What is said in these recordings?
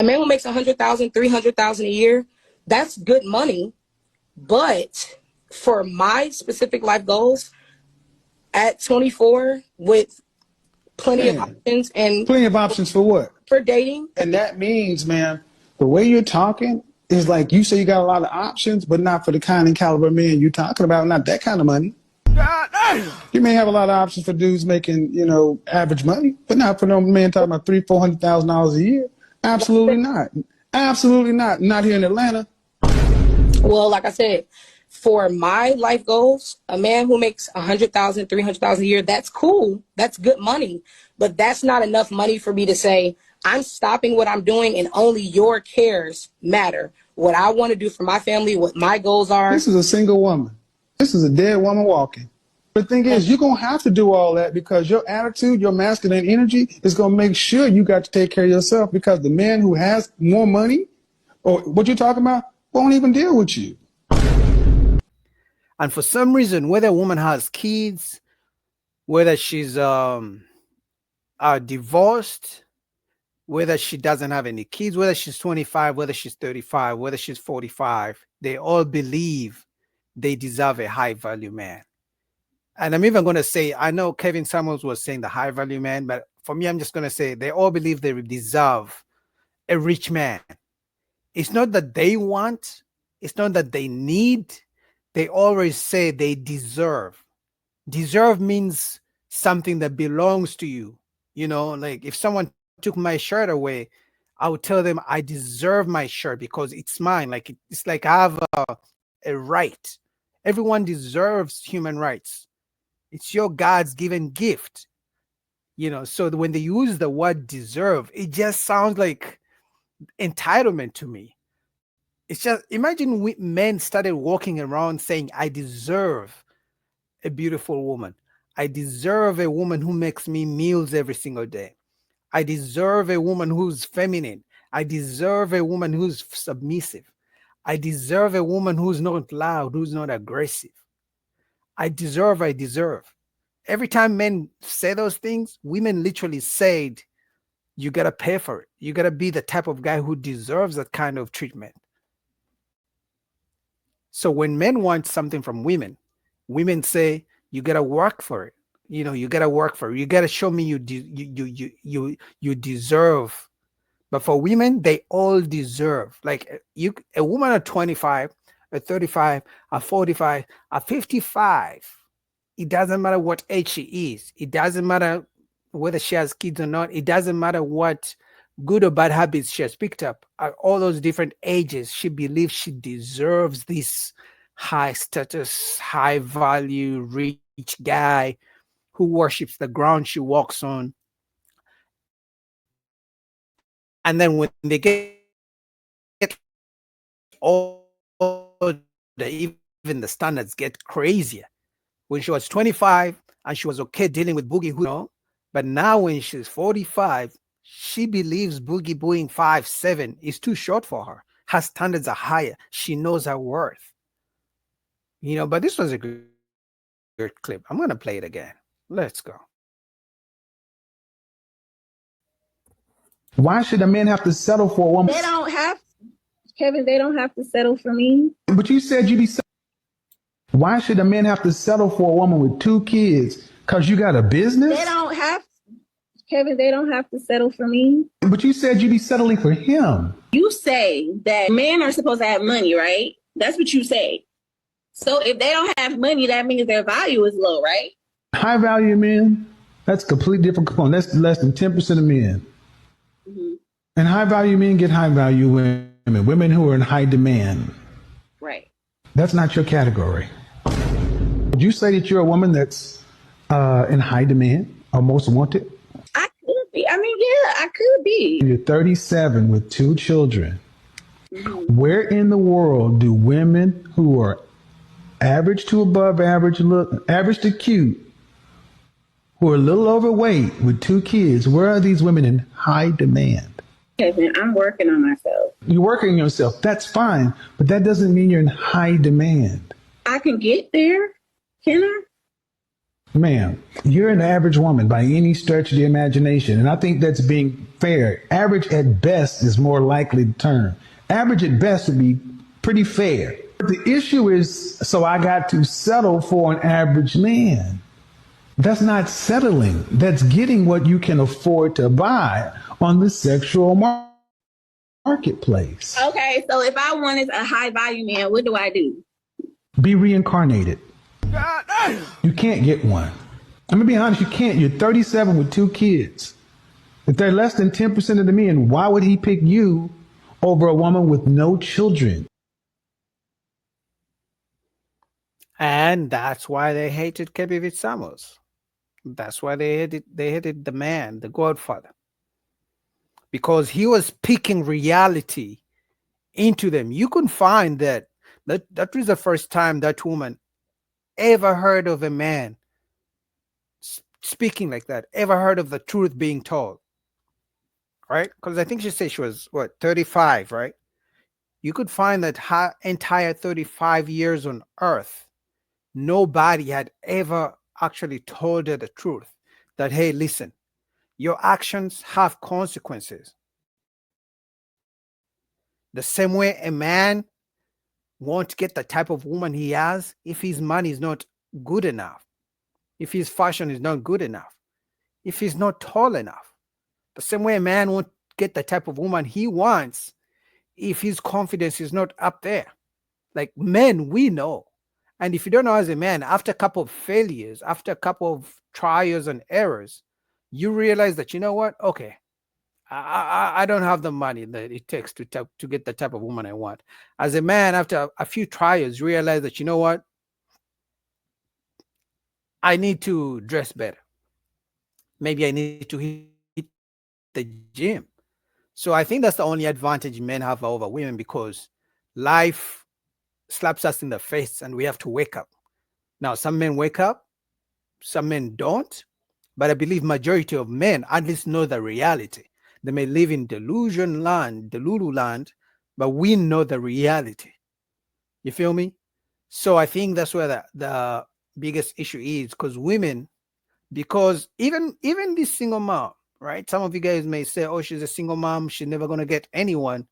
A man who makes 100,000, 300,000 a year, that's good money. But for my specific life goals at 24 with plenty of options and plenty of options for what? For dating. And that means, man, the way you're talking is like you say you got a lot of options, but not for the kind and caliber man you're talking about, not that kind of money. God damn. You may have a lot of options for dudes making, you know, average money, but not for no man talking about $300,000-$400,000 a year. Absolutely not. Absolutely not. Not here in Atlanta. Well, like I said, for my life goals, a man who makes 100,000, 300,000 a year, that's cool. That's good money. But that's not enough money for me to say, I'm stopping what I'm doing and only your cares matter. What I want to do for my family, what my goals are. This is a single woman. This is a dead woman walking. The thing is, you're going to have to do all that because your attitude, your masculine energy is going to make sure you got to take care of yourself, because the man who has more money or what you're talking about won't even deal with you. And for some reason, whether a woman has kids, whether she's divorced, whether she doesn't have any kids, whether she's 25, whether she's 35, whether she's 45, they all believe they deserve a high value man. And I'm even going to say, I know Kevin Samuels was saying the high value man, but for me, I'm just going to say they all believe they deserve a rich man. It's not that they want, it's not that they need. They always say they deserve. Deserve means something that belongs to you. You know, like if someone took my shirt away, I would tell them I deserve my shirt because it's mine. Like it's like I have a right. Everyone deserves human rights. It's your God's given gift. You know, so when they use the word deserve, it just sounds like entitlement to me. It's just, imagine men started walking around saying, I deserve a beautiful woman. I deserve a woman who makes me meals every single day. I deserve a woman who's feminine. I deserve a woman who's submissive. I deserve a woman who's not loud, who's not aggressive. I deserve. Every time men say those things, women literally said, you got to pay for it. You got to be the type of guy who deserves that kind of treatment. So when men want something from women, women say, you got to work for it. You know, you got to work for it. You got to show me you deserve. But for women, they all deserve. Like a woman at 25, at 35, at 45, at 55, it doesn't matter what age she is. It doesn't matter whether she has kids or not. It doesn't matter what good or bad habits she has picked up at all those different ages. She believes she deserves this high status, high value, rich guy who worships the ground she walks on. And then when they get older, even the standards get crazier. When she was 25 and she was okay dealing with boogie, you know, but now when she's 45, she believes boogie booing 5'7" is too short for her. Her standards are higher. She knows her worth. You know, but this was a good clip. I'm going to play it again. Let's go. Why should a man have to settle for a woman? They don't have, Kevin, they don't have to settle for me. But you said you'd be. Why should a man have to settle for a woman with 2 kids? Because you got a business? They don't have, Kevin, they don't have to settle for me. But you said you'd be settling for him. You say that men are supposed to have money, right? That's what you say. So if they don't have money, that means their value is low, right? High value men, that's a completely different component. That's less than 10% of men. Mm-hmm. And high value men get high value women, women who are in high demand. Right. That's not your category. Would you say that you're a woman that's in high demand or most wanted? I could be. I mean, yeah, I could be. You're 37 with 2 children. Mm-hmm. Where in the world do women who are average to above average, average to cute, who are a little overweight with 2 kids, where are these women in high demand? Kevin, I'm working on myself. You're working on yourself. That's fine. But that doesn't mean you're in high demand. I can get there. Can I? Ma'am, you're an average woman by any stretch of the imagination, and I think that's being fair. Average at best is more likely term. Average at best would be pretty fair. The issue is, so I got to settle for an average man. That's not settling. That's getting what you can afford to buy on the sexual marketplace. Okay, so if I wanted a high value man, what do I do? Be reincarnated. You can't get one. I'm gonna be honest, you can't. You're 37 with 2 kids. If they're less than 10% of the men, why would he pick you over a woman with no children? And that's why they hated Kevin Samuels. That's why they hated the man, the Godfather. Because he was speaking reality into them. You couldn't find that was the first time that woman ever heard of a man speaking like that, ever heard of the truth being told, right? Because I think she said she was, 35, right? You could find that her entire 35 years on earth, nobody had ever actually told her the truth that, hey, listen, your actions have consequences. The same way a man won't get the type of woman he has if his money is not good enough, if his fashion is not good enough, if he's not tall enough. The same way a man won't get the type of woman he wants if his confidence is not up there. Like men, we know. And if you don't know as a man, after a couple of failures, after a couple of trials and errors, you realize that, you know what? Okay, I don't have the money that it takes to get the type of woman I want. As a man, after a few trials, you realize that, you know what? I need to dress better. Maybe I need to hit the gym. So I think that's the only advantage men have over women, because life slaps us in the face and we have to wake up. Now, some men wake up, some men don't, but I believe majority of men at least know the reality. They may live in delusion land, Delulu land, but we know the reality. You feel me? So I think that's where the biggest issue is, because women, because even this single mom, right? Some of you guys may say, oh, she's a single mom, she's never going to get anyone.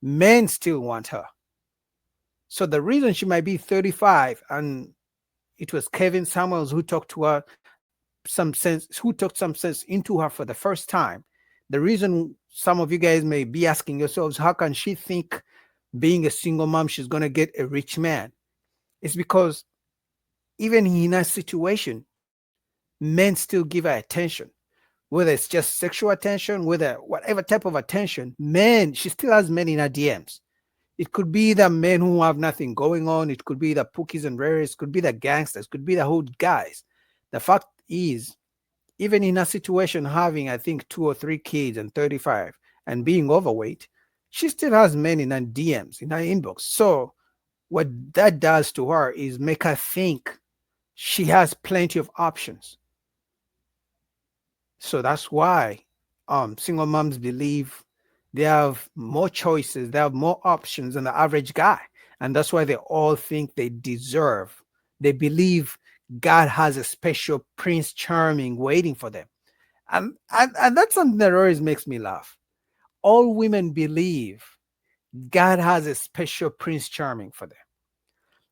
Men still want her. So the reason she might be 35, and it was Kevin Samuels who talked to her some sense into her for the first time. The reason some of you guys may be asking yourselves, how can she think being a single mom, she's going to get a rich man? It's because even in that situation, men still give her attention, whether it's just sexual attention, whether whatever type of attention, men, she still has men in her DMs. It could be the men who have nothing going on. It could be the pookies and rares. It could be the gangsters. It could be the hood guys. The fact is, even in a situation having, I think, 2 or 3 kids and 35 and being overweight, she still has men in her DMs, in her inbox. So what that does to her is make her think she has plenty of options. So that's why single moms believe they have more choices, they have more options than the average guy. And that's why they all think they deserve, they believe God has a special Prince Charming waiting for them. And that's something that always makes me laugh. All women believe God has a special Prince Charming for them.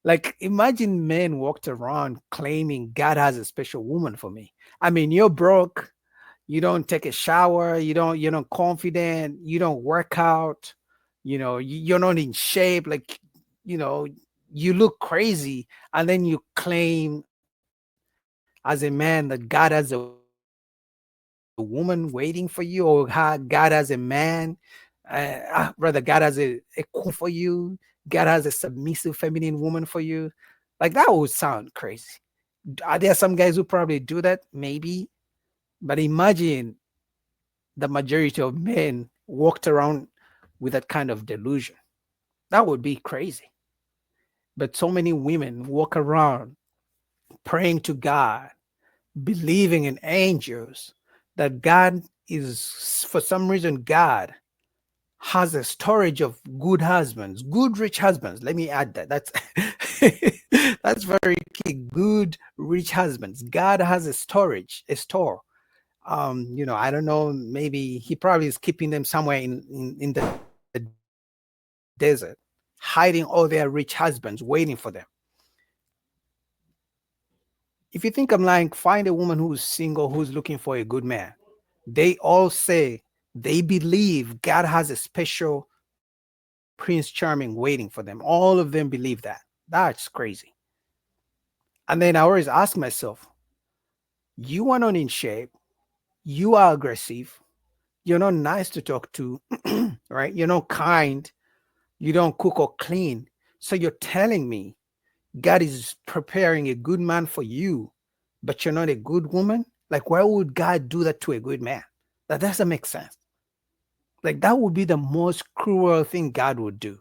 Like, imagine men walked around claiming God has a special woman for me. I mean, you're broke, you don't take a shower, you're not confident, you don't work out, you're not in shape, like, you look crazy, and then you claim as a man that God has a woman waiting for you, or God has a man, rather God has a queen for you, God has a submissive feminine woman for you. Like, that would sound crazy. Are there some guys who probably do that? Maybe. But imagine the majority of men walked around with that kind of delusion. That would be crazy. But so many women walk around praying to God, believing in angels, that God is, for some reason, God has a storage of good husbands, good rich husbands. Let me add that. That's very key. Good, rich husbands. God has a store. I don't know, maybe he probably is keeping them somewhere in the desert, hiding all their rich husbands, waiting for them. If you think I'm lying, find a woman who's single, who's looking for a good man. They all say they believe God has a special Prince Charming waiting for them. All of them believe that. That's crazy. And then I always ask myself, you are not in shape, you are aggressive, you're not nice to talk to, right? You're not kind, you don't cook or clean. So you're telling me God is preparing a good man for you, but you're not a good woman? Like, why would God do that to a good man? That doesn't make sense. Like, that would be the most cruel thing God would do.